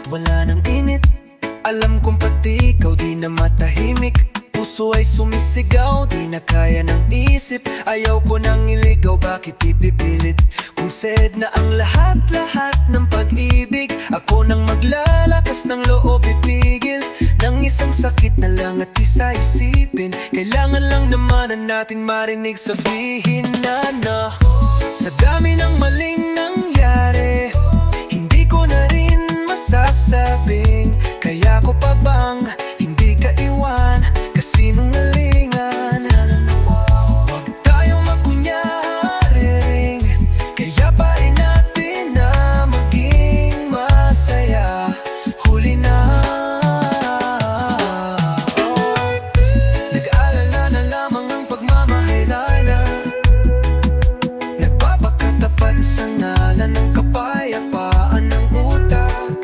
wala nang init. Alam kong pati ikaw di na matahimik. Puso ay sumisigaw, di na kaya ng isip. Ayaw ko nang iligaw, bakit ipipilit? Kung sad na ang lahat-lahat ng pag-ibig, ako nang maglalakas ng loob ipigil. Nang isang sakit na lang at isa-isipin, kailangan lang naman na natin marinig sabihin na sa dami ng maling nangyari, hindi ko na rin masasabing kaya ko pa bang hindi ka iwan, kasinungalingan. Huwag tayong makunyari, kaya pa rin natin na maging masaya. Huli na. Nag-aalala na lamang ang pagmamahalan, nagpapakatapat sa ngalan ng kapayapaan ng utak.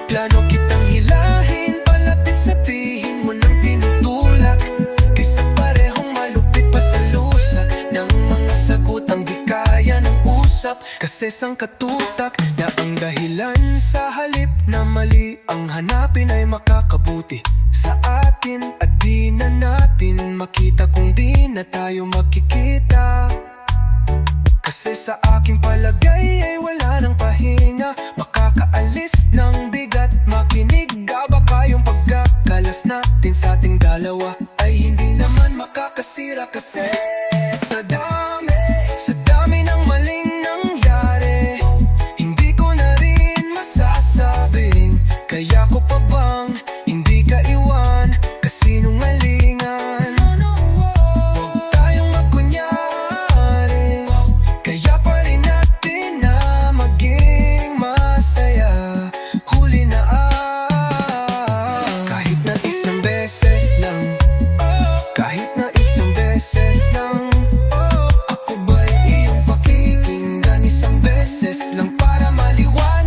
Plano kitang hilahin, palapit sabihin mo ng pinutulak, kaysa parehong malupit pa sa lusak ng mga sagutang di kaya ng usap. Kasi sangkatutak na ang dahilan, sa halip na mali ang hanapin ay makakabuti sa atin. At di na natin makita kung di na tayo makikita. Kasi sa aking palagay ay wala nang pahinga, makakaalis ng bigat. Makinig ka, baka yung pagkakalas natin sa ating dalawa ay hindi naman makakasira. Kasi sa dami ng maling nangyari, hindi ko na rin masasabing kaya ko pa bang hindi ka iwan, kasinungalingan. Huwag tayong makunyari, kaya pa rin natin na maging masaya. Huli na. Kahit na isang beses lang, kahit na isang beses lang, ako ba'y iyong pakikinggan isang beses lang para maliwanag?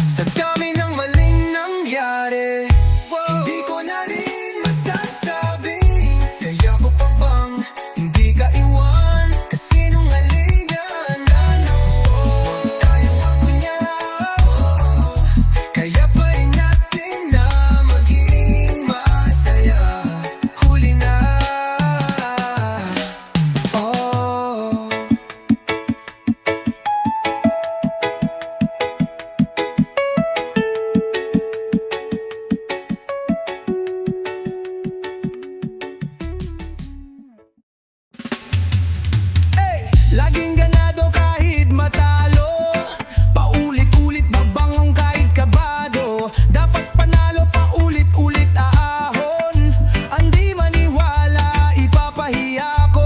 Sa dami ng maling nangyari, hindi ko na rin masasabing kaya ko pa bang hindi ka iwan, kasinungalingan. Huwag tayong makunyari, kaya pa rin natin na maging masaya. Huli na. Laging ganado kahit matalo, paulit-ulit babangong kahit kabado. Dapat panalo paulit-ulit ahon, andi maniwala ipapahiya ko.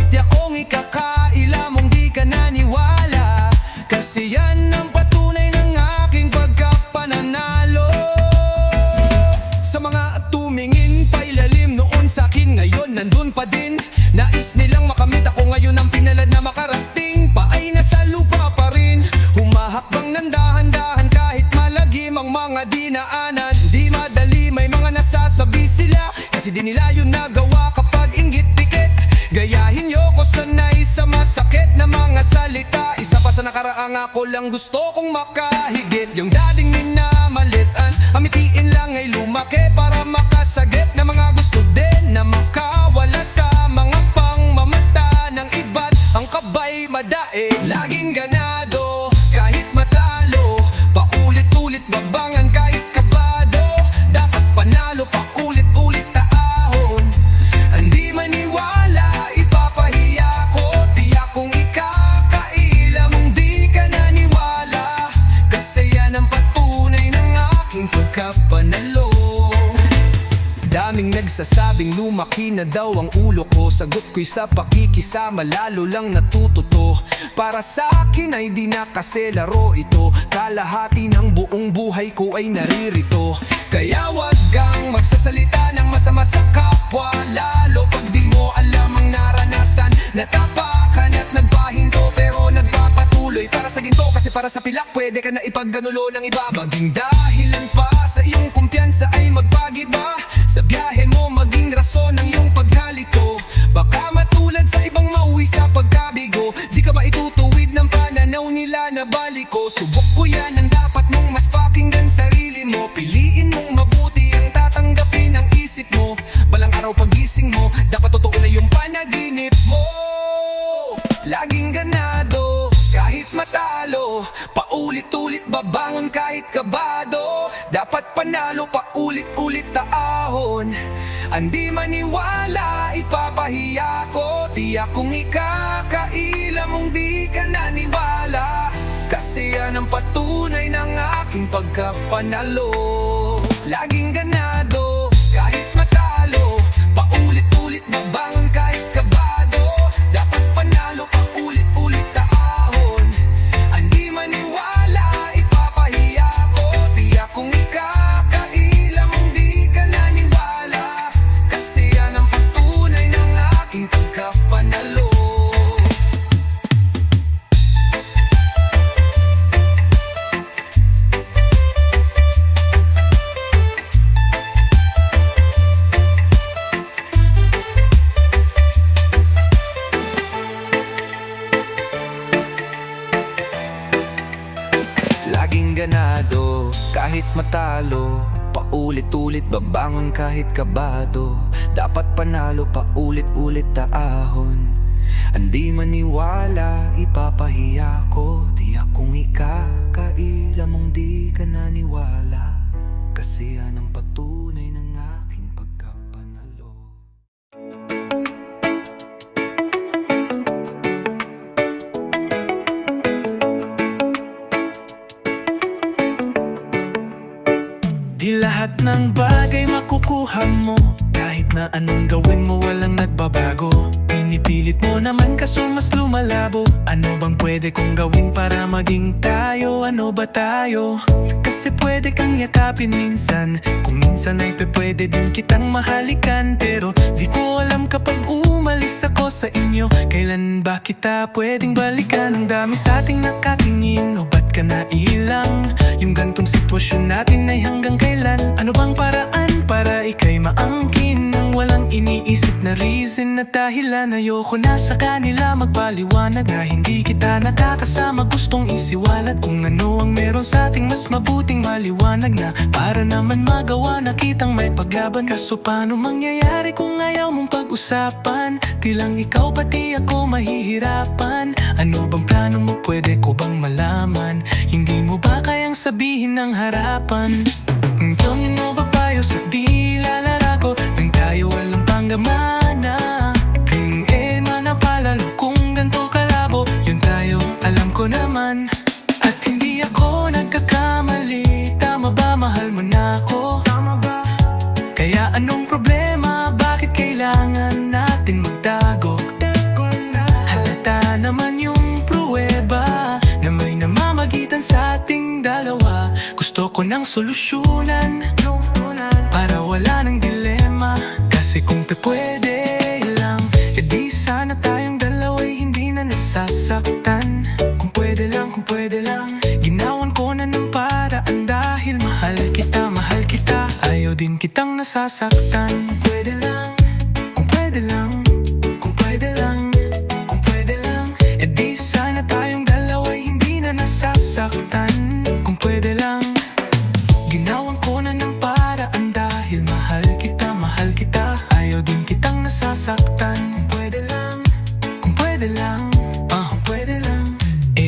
Di akong ikakaila mong di ka naniwala, kasi yan ang patunay ng aking pagkapananalo. Sa mga tumingin pailalim noon sa'kin, ngayon nandun pa din. Nais nilang makamit ako ngayon ang pinalad na makarating, pa ay nasa lupa pa rin. Humahakbang ng dahan-dahan kahit malagim ang mga dinaanan. Di madali, may mga nasasabi sila, kasi di nila yun nagawa kapag inggit pikit. Gayahin niyo ko sanay sa masakit na mga salita. Isa pa sa nakaraang ako lang gusto kong makahigit. Yung dating minamalitan, amitiin lang ay lumaki para makasagip na mga gusto din na makawala sa mga pangmamata ng iba't ang kabay madaig. Laging ganado kahit matalo, paulit-ulit babangan kahit kabado. Dapat panalo paulit-ulit taahon, hindi maniwala ipapahiya ko. Tiyak kong ikakaila mong di ka naniwala, kasi yan ang patunay ng aking pagkapanalo. Daming nagsasabing lumaki na daw ang ulo ko, sagot ko'y sa pakikisama lalo lang natututo. Para sa akin ay di na kasi laro ito, kalahati ng buong buhay ko ay naririto. Kaya wag kang magsasalita ng masama sa kapwa, lalo pag di mo alam ang naranasan. Natapakan at nagpahinto pero nagpapatuloy para sa ginto, kasi para sa pilak pwede ka na ipagganulo ng iba. Maging dahilan pa sa iyong kumpiyansa ay magpagiba, sa biyahe mo maging rason ng iyong paghalito. Baka matulad sa ibang mauwi sa pagkabigo, di ka ba itutuwid ng pananaw nila binabalik ko. Subok ko yan ang dapat mong mas pakinggan sarili mo. Piliin mong mabuti ang tatanggapin ang isip mo. Balang araw pagising mo, dapat totoo na yung panaginip mo. Laging ganado, kahit matalo. Paulit-ulit babangon kahit kabado. Dapat panalo, paulit-ulit taahon. Andi maniwala, ipapahiya ko. Tiyak kong ikakaila mong di ka naniwala. Kasi yan ang patunay ng aking pagkapanalo. Laging ganado, kahit matalo. Paulit-ulit babangon kahit kabado. Dapat panalo, paulit-ulit taahon. Andi maniwala, ipapahiya ko. Tiyak kong ikakaila mong di ka naniwala. Kasi yan ang patunay ng aking pagkapanalo. Laging ganado, kahit matalo. Paulit-ulit babangon kahit kabado. Dapat panalo, paulit-ulit taahon. Andi maniwala, ipapahiya ko. Tiyak kong ikakaila mong di ka naniwala. Kasi yan ang patunay ng aking pagkapanalo. Di lahat ng bagay makukuha mo. Kahit na anong gawin mo walang nagbabago. Pinipilit mo naman kaso mas lumalabo. Ano bang pwede kong gawin para maging tayo? Ano ba tayo? Kasi pwede kang yakapin minsan. Kung minsan ay pwede din kitang mahalikan. Pero di ko alam kapag umalis ako sa inyo, kailan ba kita pwedeng balikan? Ang dami sa ating nakatingin, o ba't ka nailang? Yung gantong sitwasyon natin ay hanggang kailan? Ano bang paraan para ika'y maangkin? Nang walang iniisip na reason at dahilan. Ayoko na sa kanila magpaliwanag na hindi kita nakakasama. Gustong isiwalat kung ano ang meron sa ating mas mabuting maliwanag na para naman magawa na kitang may paglaban. Kaso paano mangyayari kung ayaw mong pag-usapan? Di lang ikaw pati ako mahihirapan. Ano bang plano mo, pwede ko bang malaman? Hindi mo ba kayang sabihin ng harapan? Tungin mo ba payo sa di lalala ko? Nang tayo walang panggamana. Manapalalo kung ganito kalabo. Yun tayo, alam ko naman. At hindi ako nagkakamali. Tama ba, mahal mo na ako? Kaya anong problema? Bakit kailangan natin magtago? Halata naman yung pruweba na may namamagitan sa ating dalawa. Gusto ko ng solusyonan para wala ng dilema. Kasi kung pwede lang, di sana tayong dalawa'y hindi na nasasaktan. Kung pwede lang, ginawan ko na ng paraan. Dahil mahal kita, ayaw din kitang nasasaktan. Kung pwede lang, kung pwede lang, kung pwede lang, kung pwede lang, di sana tayong dalawa'y hindi na nasasaktan. Kung pwede lang, ginawan ko na ng paraan. Dahil mahal kita, ayaw din kitang nasasaktan. Kung pwede lang,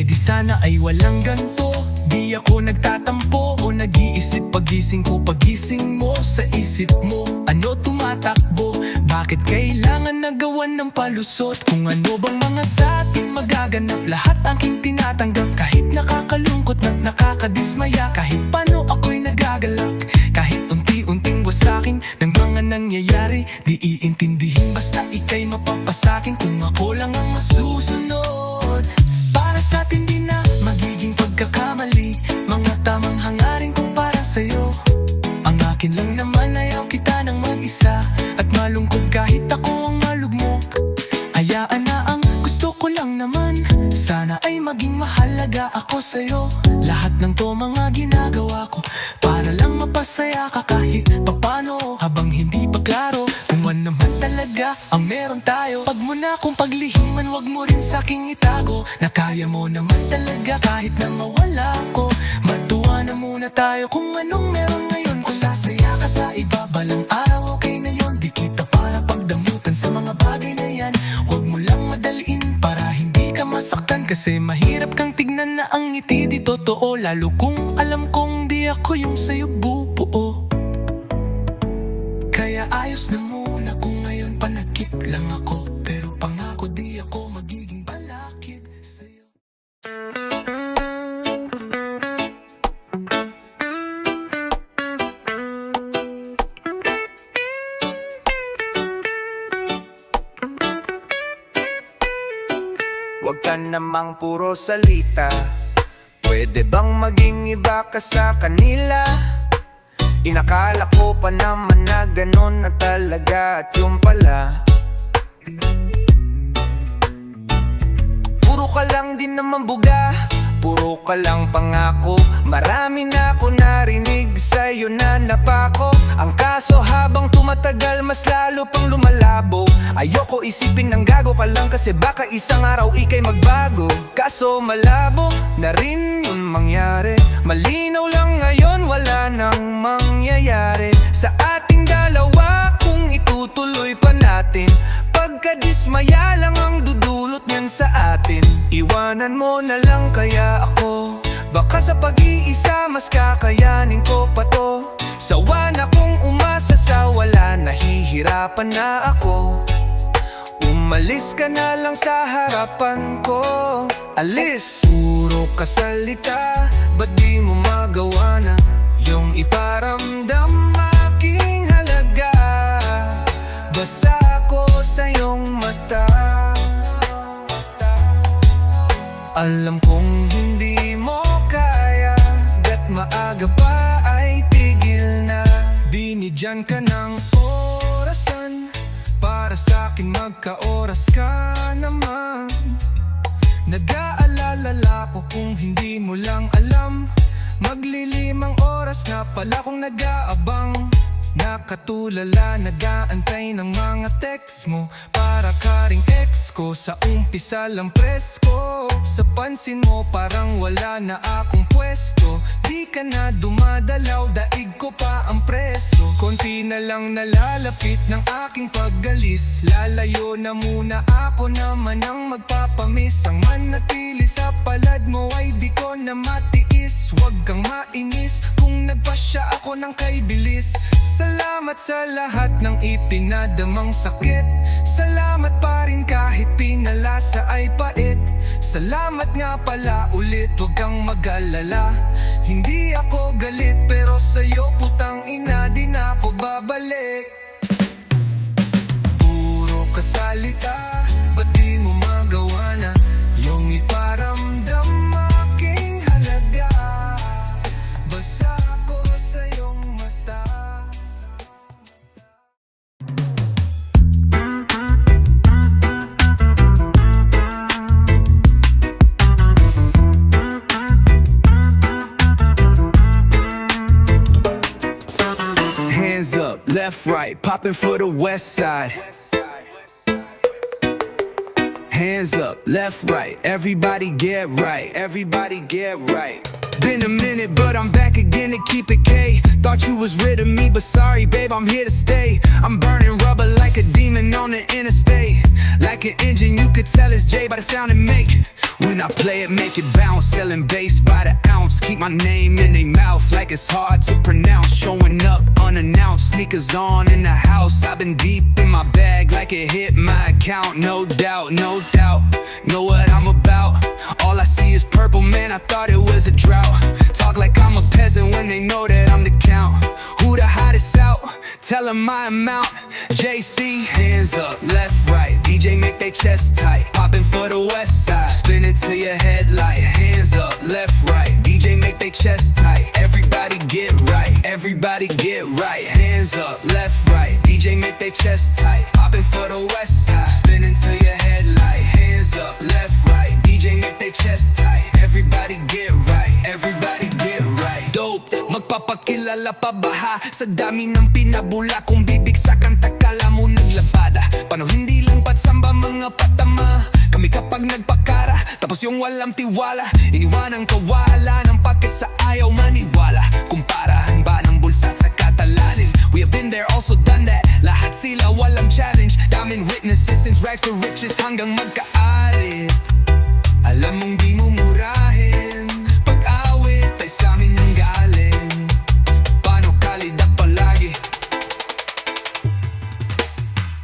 di sana ay walang ganto. Di ako nagtatampo o nag-iisip. Pagising ko, pagising mo sa isip mo. Ano tumatakbo? Bakit kailangan nagawan ng palusot? Kung ano bang mga sa atin magaganap, lahat aking tinatanggap. Kahit nakakalungkot at nakakadismaya. Kahit paano ako'y nagagalak. Kahit unti-unting wasakin ng mga nangyayari. Di iintindihin basta ika'y mapapasakin. Kung ako lang ang masusunod, para sa atin di na magiging pagkakamali. Mga tamang hangarin ko para sa'yo. Ang akin lang naman, ayaw kita ng mag-isa. At malungkot kahit ako ang malugmok. Hayaan na ang gusto ko lang naman. Sana ay maging mahalaga ako sa'yo. Lahat ng to mga ginagawa ko para lang mapasaya ka kahit papano. Habang hindi pa klaro kung ano naman talaga ang meron tayo. Pag mo na akong paglihiman, wag mo rin sa'king itago Na kaya mo naman talaga kahit na mawala ko. Matuwa na muna tayo kung anong meron ngayon. Kung sasaya ka sa iba, balang araw okay na yun. Di kita para pagdamutan sa mga bagay na yan. Huwag mo lang madaliin para hindi ka masaktan. Kasi mahirap kang tignan na ang ngiti di totoo. Lalo kung alam kong di ako yung sa'yo bubuo. Kaya ayos na muna kung ngayon panagkip lang ako. Pero pangako di ako magiging balakid sa'yo. Huwag ka namang puro salita. Pwede bang maging iba ka sa kanila? Inakala ko pa naman na ganon na talaga at yung pala puro ka lang din naman buga, puro ka lang pangako. Marami na ako narinig sa'yo na napako. Ang kaso habang tumatagal mas lalo pang lumalabo. Ayoko isipin ng gago ka lang kasi baka isang araw ika'y magbago. Kaso malabo na rin yun mangyari. Malinaw lang ngayon wala nang mangyayari sa ating dalawa kung itutuloy pa natin. Pagkadismaya lang ang dudulot niyan sa atin. Iwanan mo na lang kaya ako. Baka sa pag-iisa mas kakayanin ko pa to. Sawa na kung umasa sa wala, nahihirapan na ako. Umalis ka na lang sa harapan ko. Alis! Puro ka salita, ba't di mo magawa na yung iparamdam aking halaga? Basa ko sa iyong mata. Alam kong hindi mo kaya, gat maaga pa ay tigil na. Binigyan ka ng orasan para sa'kin magka-oras ka naman. Nag-aalala ko kung hindi mo lang alam. Maglilimang oras na pala kung nag-aabang. Nakatulala, nag-aantay ng mga text mo. Para ka ring ex ko, sa umpisa lang presko. Sa pansin mo parang wala na akong pwesto. Di ka na dumadalaw, daig ko pa ang preso. Konti na lang nalalapit ng aking paggalis. Lalayo na muna, ako naman ang magpapamiss. Ang manatili sa palad mo ay di ko na matiis. Huwag kang mainis kung nagpasya ako ng kay bilis. Salamat sa lahat ng ipinadamang sakit. Salamat pa rin kahit pinalasa ay pait. Salamat nga pala ulit, huwag kang mag-alala. Hindi ako galit pero sa'yo putang ina di na ako babalik. Puro ka salita, ba't di mo magawa na yung iparamdam aking halaga? Basa ko sa iyong mata. Hands up, left, right, popping for the west side. Hands up, left, right, everybody get right. Everybody get right. Been a minute, but I'm back again to keep it K. Thought you was rid of me, but sorry, babe, I'm here to stay. I'm burning rubber like a demon on the interstate. Like an engine, you could tell it's J by the sound it make. When I play it, make it bounce. Selling bass by the ounce. Keep my name in their mouth like it's hard to pronounce. Showing up unannounced, sneakers on in the house. I've been deep in my bag like it hit my account. No doubt, no doubt. Know what I'm about. All I see is purple, man, I thought it was a drought. Talk like I'm a peasant when they know that I'm the count. Who the hottest out? Tell them my amount. JC, hands up, left, right. DJ make they chest tight. Popping for the west side. Spinning to your headlight. Hands up, left, right. DJ make they chest tight. Everybody get right. Everybody get right. Hands up, left, right. DJ make they chest tight. Popping for the west side. Spinning to your headlight. Hands up, left, right. DJ make they chest tight. Everybody get right. Everybody get right. Dope, magpapakilala pa ba ha? Sa dami ng pinabula kong bibig sa kanta, kala mo naglaba. espada. Paano hindi lang patsamba mga patama? Kami kapag nagpakara, tapos yung walang tiwala, iniwanang kawala ng pagkasa ayaw maniwala. Kumparahan ba ng bulsa sa katalanin? We have been there, also done that. Lahat sila walang challenge. Daming witnesses since rags to riches hanggang magkaarit. Alam mong di mo murahin, pag-awit ay sa amin ang galing. Paano kalidad palagi?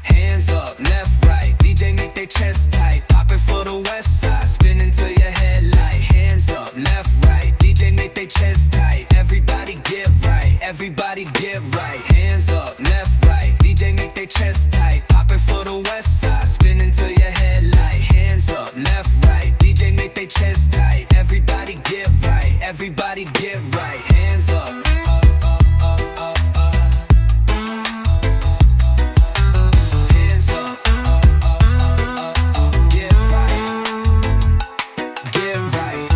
Hands up, left, right, DJ make their chest tight. Pop it for the west side, spin into your head like hands up, left, right, DJ make their chest tight. Everybody get right, everybody get right. Hands up, left, right, DJ make their chest tight. Pop it for the west side, spin into your head like hands up, left, right, DJ make their chest tight. Everybody get right, everybody get right. Hands up, up, up, up, up, up. Hands up, up, up, up, up, up. Get right, get right.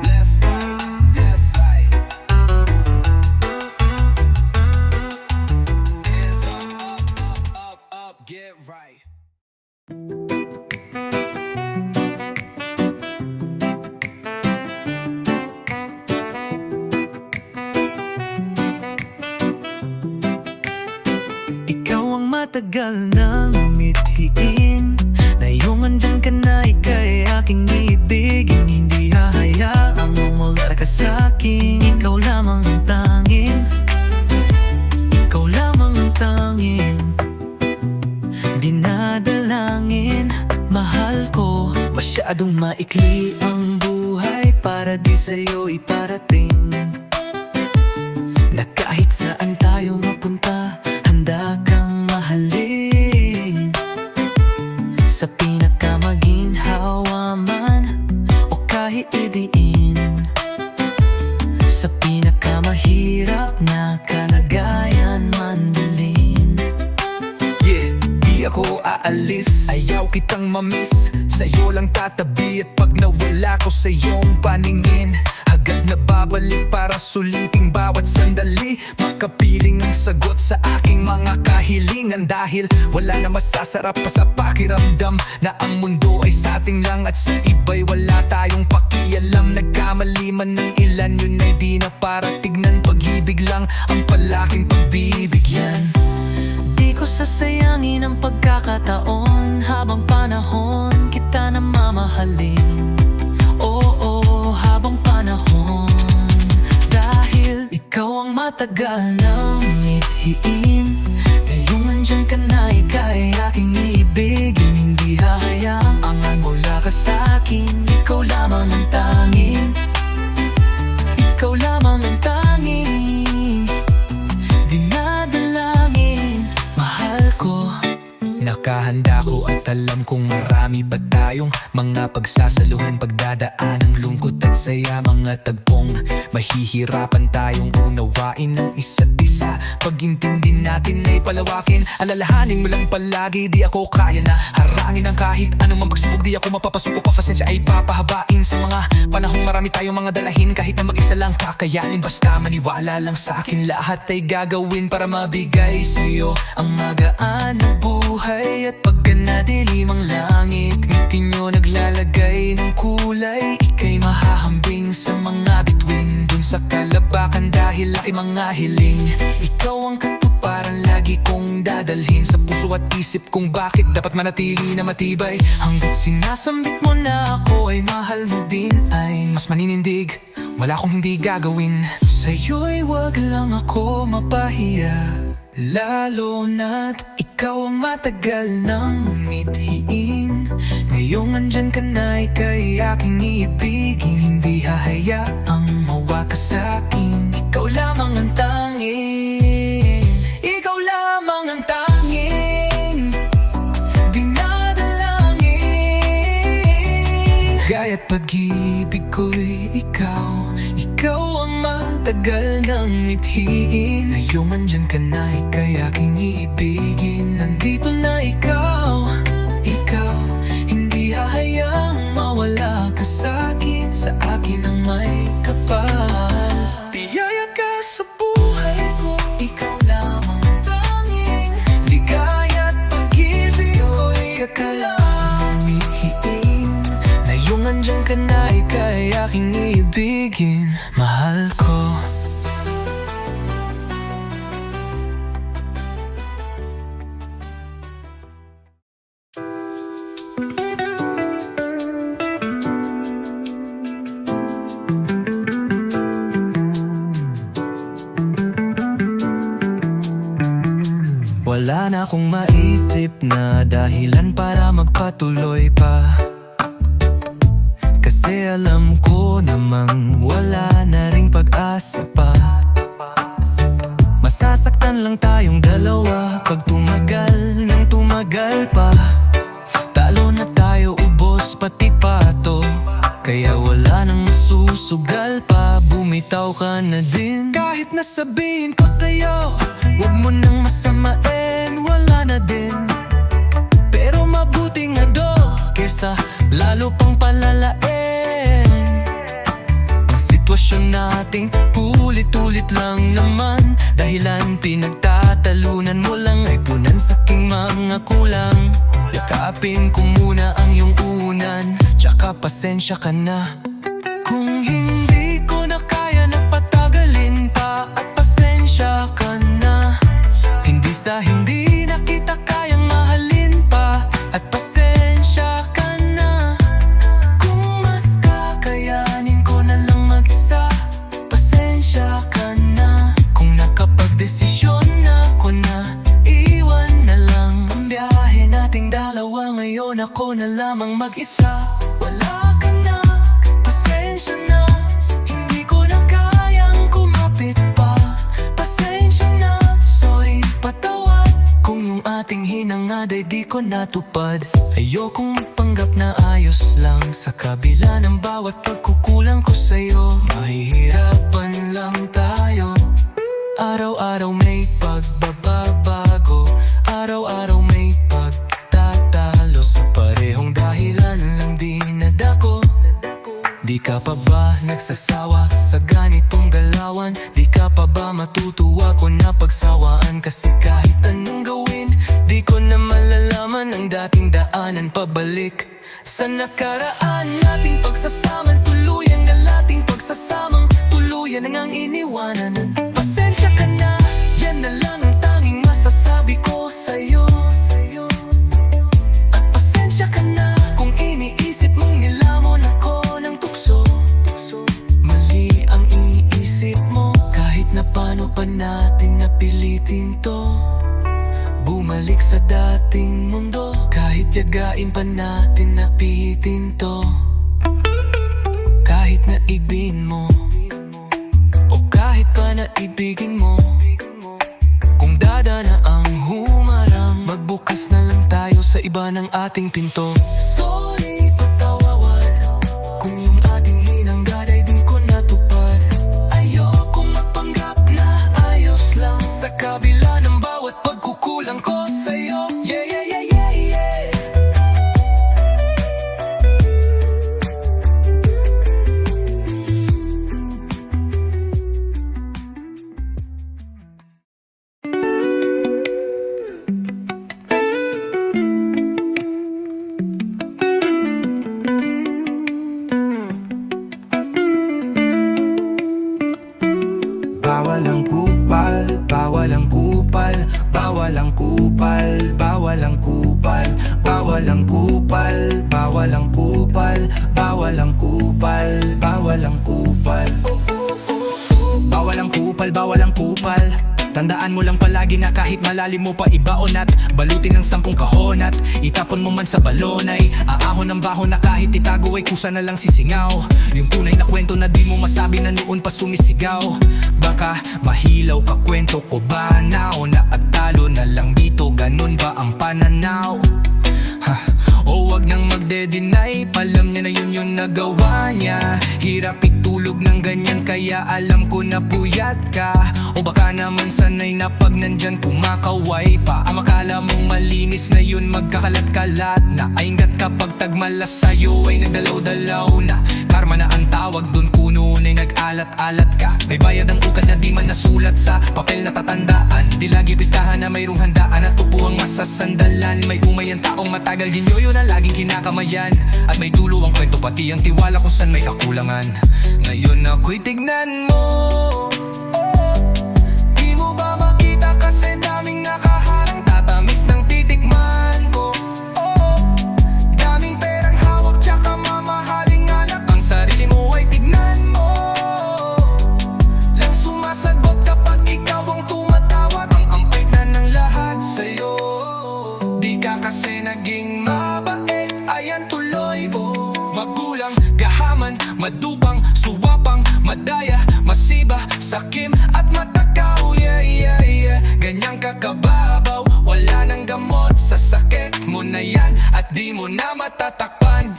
Left, right, left, right. Hands up, up, up, up, get right. Ikaw ang matagal nang mithiin, na iyong andyan ka na, ika'y aking ibigin. Hindi hahayaang mawala ka sa'kin. Ikaw lamang ang tanging, ikaw lamang ang tanging dinadalangin. Mahal ko, masyadong maikli ang buhay para di sa'yo iparating, na kahit saan tayo mapunta, handa kang mahalin. Sa pinakamaginhawa man o kahit idiin, sa pinakamahirap na kalagayan man dalhin. Yeah, di ako aalis, ayaw kitang mamiss. Sa'yo lang tatabi at pag nawala ko sa iyong paningin, agad na babalik para suliting bawat sandali. Makapiling ang sagot sa aking mga kahilingan, dahil wala na masasarap pa sa pakiramdam na ang mundo ay sa ating lang at sa iba'y wala tayong pakialam. Nagkamali man ng ilan, yun ay di na para tignan. Pag-ibig lang ang palaking pagbibigyan. Di ko sasayangin ang pagkakataon, habang panahon kita na mamahalin. Oo, habang panahon, dahil ikaw ang matagal nang mithiin, ngayong andyan ka na, ika'y aking ibigin. Hindi hahayaang mawala ka sa'kin. Ikaw lamang ang tanging, ikaw lamang ang tanging dinadalangin. Mahal ko, nakahanda ko at alam kong marami pa tayong mga pagsasaluhan, pagdadaan ng lungkot at saya, mga tagpong mahihirapan tayong unawain ng isa't isa. Pag-intindi natin ay palawakin, alalahanin mo lang palagi, di ako kaya na harangin ang kahit anumang pagsubok. Di ako mapapasuko pa, pasensya ay papahabain. Sa mga panahong marami tayong mga dalahin, kahit na mag-isa lang kakayanin. Basta maniwala lang sa akin, lahat ay gagawin para mabigay sa'yo ang magaan na buhay. At pagka nadilim ang langit, ngiti nyo naglalagay ng kulay, ika'y mahahambing sa mga bituin dun sa kalabakan, dahil laki mga hiling. Ikaw ang katuparan lagi kong dadalhin sa puso at isip kung bakit dapat manatili na matibay. Hanggat sinasambit mo na ako ay mahal mo din, ay mas maninindig, wala akong hindi gagawin. Sa'yo'y wag lang ako mapahiya, lalo na't ikaw ang matagal nang mithiin. Ngayong andyan ka na, ika'y aking iibigin. Hindi hahayaang mawa ka sa'kin. Ikaw lamang ang tanging, ikaw lamang ang tanging dinadalangin. Gaya't pag-ibig ko'y ikaw, ikaw ang matagal nang mithiin. Ngayong andyan ka na, ika'y aking iibigin. Nandito na ikaw, ikaw, hindi hahayaang mawala ka sa'kin. Sa akin ang may kapal, biyaya ka sa buhay ko. Ikaw lamang ang na ika'y aking iibigin, mahal ko. Wala na akong maisip na dahilan para magpatuloy pa, kasi alam ko namang wala na ring pag-asa pa. Masasaktan lang tayong dalawa pag tumagal nang tumagal pa. Talo na tayo, ubos pati pato, kaya wala nang masusugal pa. Bumitaw ka na din, kahit nasabihin ko sa'yo huwag mo nang masamain, wala na din. Pero mabuti nga do, kesa lalo pang palalain. Ang sitwasyon nating ulit-ulit lang naman, dahilan pinagtatalunan mo lang ay punan sa aking mga kulang. Yakapin ko muna ang iyong unan, tsaka pasensya ka na kung hindi ko na kaya na patagalin pa. At pasensya ka na, hindi sa hindi na kita kayang mahalin pa. At pasensya ka na kung mas kakayanin ko na lang mag-isa. Pasensya ka na kung nakapagdesisyon ako na iwan na lang ang biyahe nating dalawa. Ngayon ako na lamang mag-isa. Wala ka na, pasensya na, hindi ko na kayang kumapit pa. Pasensya na, sorry, patawad kung yung ating hinangad ay di ko natupad. Ayokong magpanggap na ayos lang sa kabila ng bawat pagkukulang ko sa'yo. Mahihirapan lang tayo, araw-araw may pagbabago, araw-araw may pagtatalo, sa parehong dahilan lang di nadako. Di ka pa ba nagsasawa sa ganitong galawan? Di ka pa ba matutuwa kung napagsawaan? Kasi kahit anong gawin, di ko na malalaman ang dating daanan pabalik sa nakaraan nating pagsasaman. Tuluyan na lating pagsasamang tuluyan na ngang iniwanan. Pasensya ka na, yan na lang ang tanging masasabi ko sa'yo. At pasensya ka na kung iniisip mong nilamon ako ng tukso. Mali ang iisip mo, kahit na paano pa natin napilitin to. Bumalik sa dating mundo, kahit yagain pa natin napihitin to. Kahit na ibin mo, o kahit pa naibigin mo, kung dadana ang humarang, magbukas na lang tayo sa iba ng ating pinto. Sorry, patawad kung yung ating hinanggad ay di ko natupad. Ayokong magpanggap na ayos lang sa kabila ng bawat pagkukulang ko sa'yo. Yeah, yeah, yeah, yeah, yeah. Bawal ang kupal, bawal ang kupal, bawal ang kupal, bawal ang kupal, bawal ang kupal, bawal ang kupal, bawal ang kupal, bawal ang kupal. Bawal ang kupal, bawal ang kupal. Tandaan mo lang palagi na kahit malalim mo pa ibaon at balutin ng 10 kahon at itapon mo man sa balon ay aahon ng bahon na kahit itago ay kusa na lang sisingaw. Yung tunay na kwento na di mo masabi na noon pa sumisigaw. Baka mahilaw ka, kwento ko ba now na at talo na lang dito, ganun ba ang pananaw? O wag nang magde-deny, palam niya na yun yung nagawa niya. Hirap itulog ng ganyan kaya alam ko na puyat ka. O baka naman sanay na pag nandyan kumakaway pa. Ang akala mong malinis na yun magkakalat-kalat na. Aingat kapag tagmalas sa'yo ay nagdalaw-dalaw na. Karma na ang tawag dun, kuno ay nag-alat maalat-alat ka. May bayad ang ukad na di man nasulat sa papel na tatandaan. Di lagi pistahan na mayroong handaan at upo ang masasandalan. May umay ang taong matagal ginyoyo na laging kinakamayan. At may dulo ang kwento pati ang tiwala kung saan may kakulangan. Ngayon ako'y tignan mo, di mo ba makita kasi daming nakaharang. Tatamis ng titikman ko, daming perang hawak tsaka mamahaling alak. Ang sarili mo ay tignan mo, lang sumasagot kapag ikaw ang tumatawag. Ang ampay na ng lahat sa'yo, di ka kasi naging mabait, ayan tuloy magulang, gahaman, madubang, suwapang, madaya, masiba, sakim at matakaw. Ganyang kakababaw, wala nang gamot sa sakit mo na yan at di mo na matatakpan.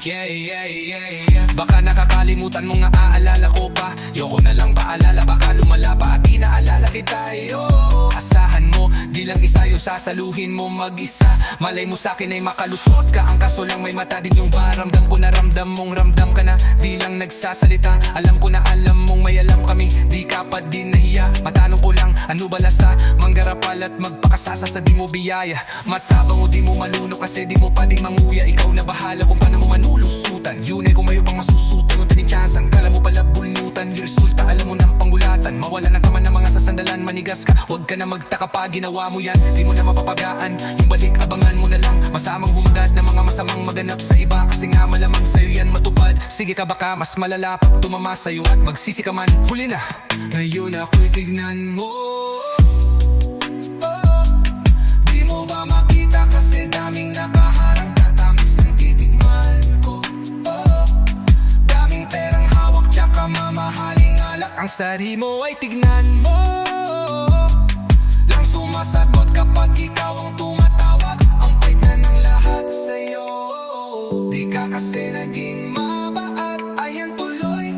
Baka nakakalimutan mo nga aalala ko pa. Yoko na lang paalala, baka lumala pa at di naalala kita. Asahan mo, di lang isa yung sasaluhin mo mag-isa. Malay mo sa'kin ay makalusot ka, ang kaso lang may mata din yung baramdam ko na ramdam mong ramdam ka na. Di lang nagsasalita, alam ko na alam mong may alam kami. Di ka pa din nahiya, matanong ko lang ano ba lasa? Manggarapal at magpakasasa sa di mo biyaya. Matabang o di mo maluno kasi di mo pa din manguya. Ikaw na bahala kung paano mo manulusutan. Yun ay kung mayo pang masusutan o taning tsansan. Kala mo pala bulnutan, yung resulta alam mo ng pangulatan. Mawala ng tama ng mga sasandalan, manigas ka. Huwag ka na magtaka pa, ginawa mo yan, di mo na mapapagaan. Yung balik abangan mo na lang, masamang humagad na mga masamang maganap sa iba. Kasi nga malamang sa'yo yan matupad. Sige ka baka mas malala pag tumama sa'yo at magsisi ka man. Huli na, ngayon ako'y tignan mo, di mo ba makita kasi daming nakaharang. Tatamis ng titikman ko, daming perang hawak tsaka mamahaling alak. Ang sari mo ay tignan mo, lang sumasagot kapag ikaw ang tumatawag. Ang pait na ng lahat sa'yo, di ka kasi naging mabait, ayan tuloy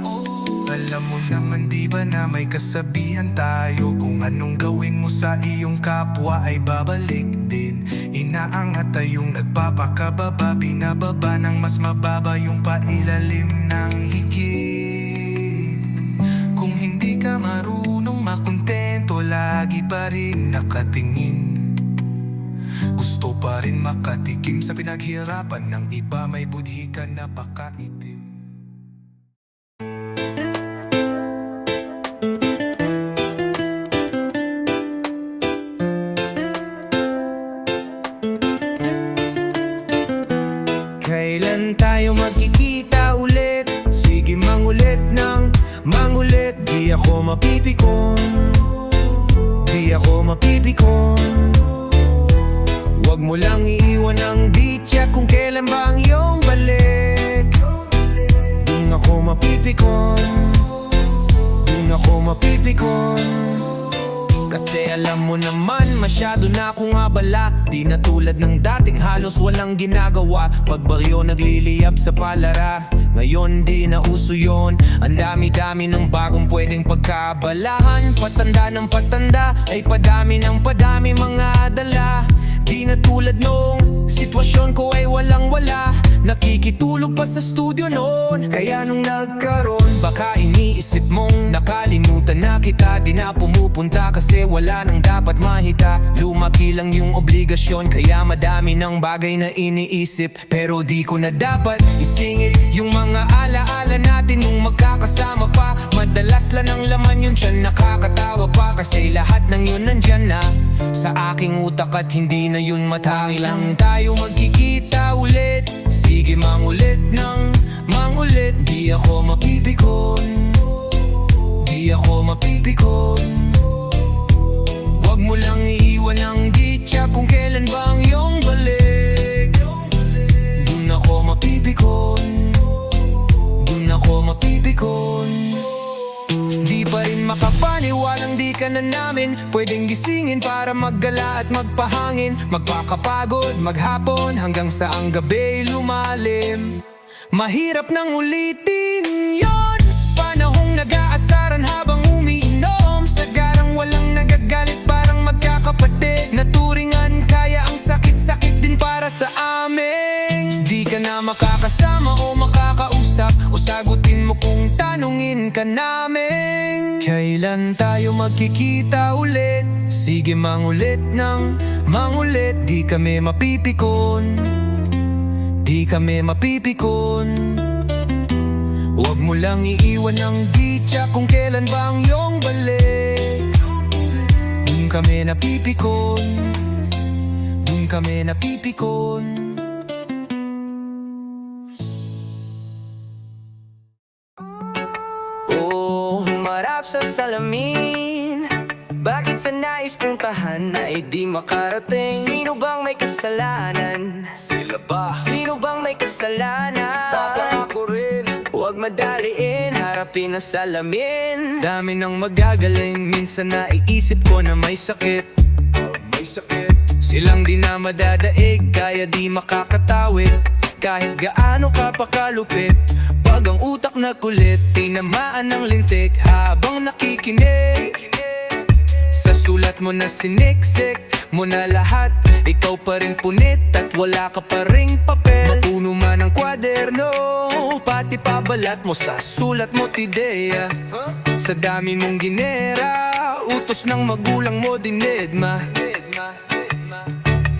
Alam mo naman di ba na may kasabihan tayo, kung anong gawin mo sa iyong kapwa ay babalik din. Inaangat ay yung nagpapakababa, binababa ng mas mababa yung pailalim ng higit. Kung hindi ka marunong makontento, lagi pa rin nakatingin. Gusto pa rin makatikim sa pinaghirapan ng iba, may budhi ka na pakaitim. Kailan tayo magkikita ulit? Sige mangulit ng mangulit. Di ako mapipikon, di ako mapipikon. Huwag mo lang iiwan ang ditya kung kailan ba ang iyong balik. Dun ako mapipikon, dun ako mapipikon. Kasi alam mo naman masyado na akong abala. Di na tulad ng dating halos walang ginagawa. Pag baryo nagliliyab sa palara, ngayon di na uso yun. Ang dami-dami ng bagong pwedeng pagkabalahan. Patanda ng patanda ay padami ng padami mga dala. Di na tulad nung sitwasyon ko ay walang-wala. Nakikitulog pa sa studio noon. Kaya nung nagkaroon, baka iniisip mong nakalimutan na kita. Di na pumupunta kasi wala nang dapat mahita. Lumaki lang yung obligasyon, kaya madami ng bagay na iniisip. Pero di ko na dapat isingit yung mga alaala natin nung magkakasama pa. Madalas lang ang laman yun siya, nakakatawa pa. Kasi lahat ng yun nandyan na sa aking utak at hindi na yun matangil. Lang tayo magkikita ulit, sige mangulit ng mangulit. Di ako mapipikon, di ako mapipikon. Huwag mo lang iiwan ang ditya kung kailan ba ang iyong balik. Dun ako mapipikon, dun ako mapipikon. Di pa rin makapaniwalang di ka na namin pwedeng gisingin para maggala at magpahangin. Magpakapagod maghapon hanggang sa ang gabi lumalim. Mahirap nang ulitin yon, panahong nag-aasaran habang umiinom. Sa garang walang nagagalit, parang magkakapatid. Naturingan kaya ang sakit-sakit din para sa amin. Di ka na makakasama o makakausap, o sagutin mo kung tanungin ka namin. Kailan tayo magkikita ulit? Sige mangulit ng mangulit. Di kami mapipikon, di kami mapipikon. Huwag mo lang iiwan ang gitya kung kailan ba ang iyong balik. Dun kami napipikon, dun kami napipikon. Humarap sa salamin. Bakit sa nais puntahan ay di makarating? Sino bang may kasalanan? Sila ba? Sino bang may kasalanan? Baka ako rin. Huwag madaliin, harapin ang salamin. Dami nang magagaling, minsan naiisip ko na may sakit. May sakit. Silang di na madadaig, kaya di makakatawid. Kahit gaano ka pa kalupit, pag ang utak na kulit, tinamaan ng lintik habang nakikinig. Sa sulat mo na siniksik mo na lahat, ikaw pa rin punit at wala ka pa ring papel. Mapuno man ang kwaderno, pati pabalat mo sa sulat mo tideya. Sa dami mong ginera, utos ng magulang mo dinedma.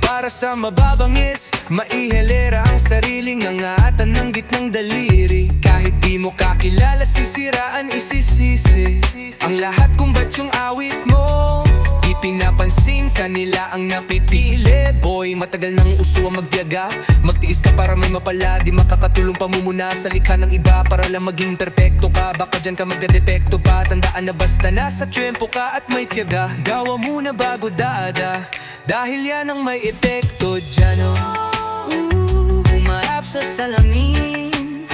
Para sa mababangis, maihelera ang sariling ngangatan ng gitnang daliri. Kahit di mo kakilala, sisiraan isisisi ang lahat kung ba't yung awit mo di pinapansin, kanila ang napipili. Boy, matagal nang uso ang magtiyaga. Magtiis ka para may mapala, di makakatulong pamumuna sa likha ng iba para lang maging perpekto ka. Baka dyan ka magdadepekto pa, tandaan na basta nasa tiyempo ka at may tiyaga. Gawa muna bago dada, dahil yan ang may epekto dyan, oh. Humarap sa salamin.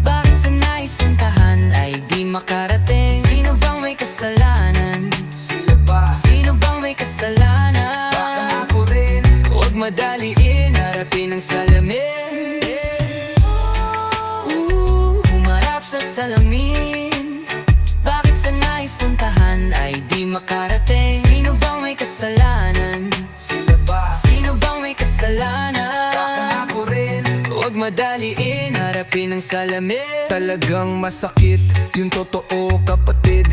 Bakit sa nais puntahan ay di makarating? Sino bang may kasalanan? Sila ba? Sino bang may kasalanan? Baka ako rin. Huwag madaliin, harapin ang salamin. Humarap sa salamin. Bakit sa nais puntahan ay di makarating? Sino bang may kasalanan? Sila ba? Sino bang may kasalanan? Baka ako rin. Huwag madaliin, harapin ang salamin. Talagang masakit, yung totoo kapatid.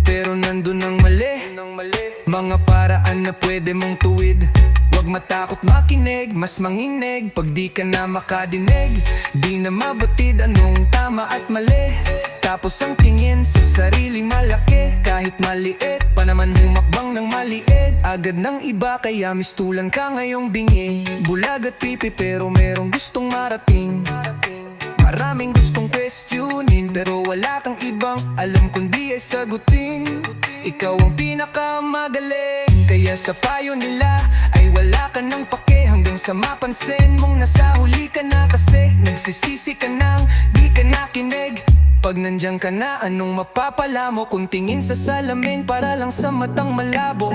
Pero nandun ang mali, mga paraan na pwede mong tuwid. Huwag matakot makinig, mas manginig. Pag di ka na makadinig, di na mabatid anong tama at mali. Tapos ang tingin sa sariling malaki, kahit maliit pa naman humakbang ng maliit. Agad ng iba kaya mistulan ka ngayong bingi. Bulag at pipi pero merong gustong marating. Maraming gustong questionin, pero wala kang ibang alam kundi ay sagutin. Ikaw ang pinakamagaling, kaya sa payo nila ay wala ka nang pake. Hanggang sa mapansin mong nasa huli ka na kasi nagsisisi ka nang di ka nakinig. Pag nandiyan ka na, anong mapapala mo kung tingin sa salamin para lang sa matang malabo?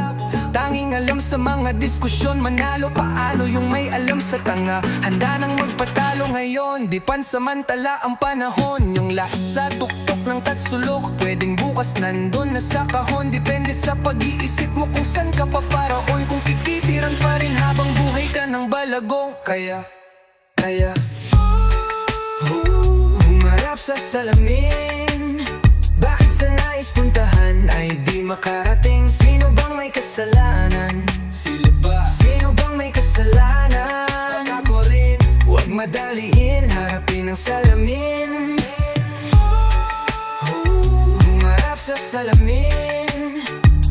Tanging alam sa mga diskusyon, manalo paano yung may alam sa tanga? Handa nang magpatalo ngayon, di pansamantala ang panahon. Yung lasa tuktok ng tatsulok, pwedeng bukas nandun na sa kahon. Depende sa pag-iisip mo kung saan ka paparaon. Kung tititiran pa rin habang buhay ka ng balagong. Kaya humarap sa salamin. Bakit sa nais puntahan ay di makarating? Sino bang may kasalanan? Sila ba? Sino bang may kasalanan? Ako rin. Huwag madaliin, harapin ang salamin. Humarap sa salamin.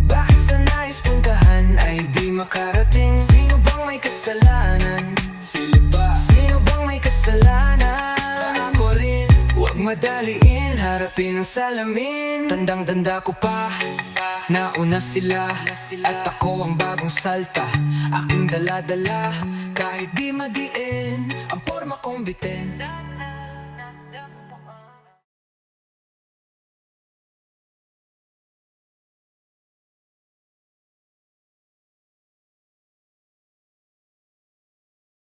Bakit sa nais puntahan ay di makarating? Sino bang may kasalanan? Sila ba? Sino bang may kasalanan? Ako rin. Huwag madaliin, harapin ang salamin. Tandang-tanda ko pa, nauna sila at ako ang bagong salta. Aking dala-dala, kahit di madiin ang forma kong bitin.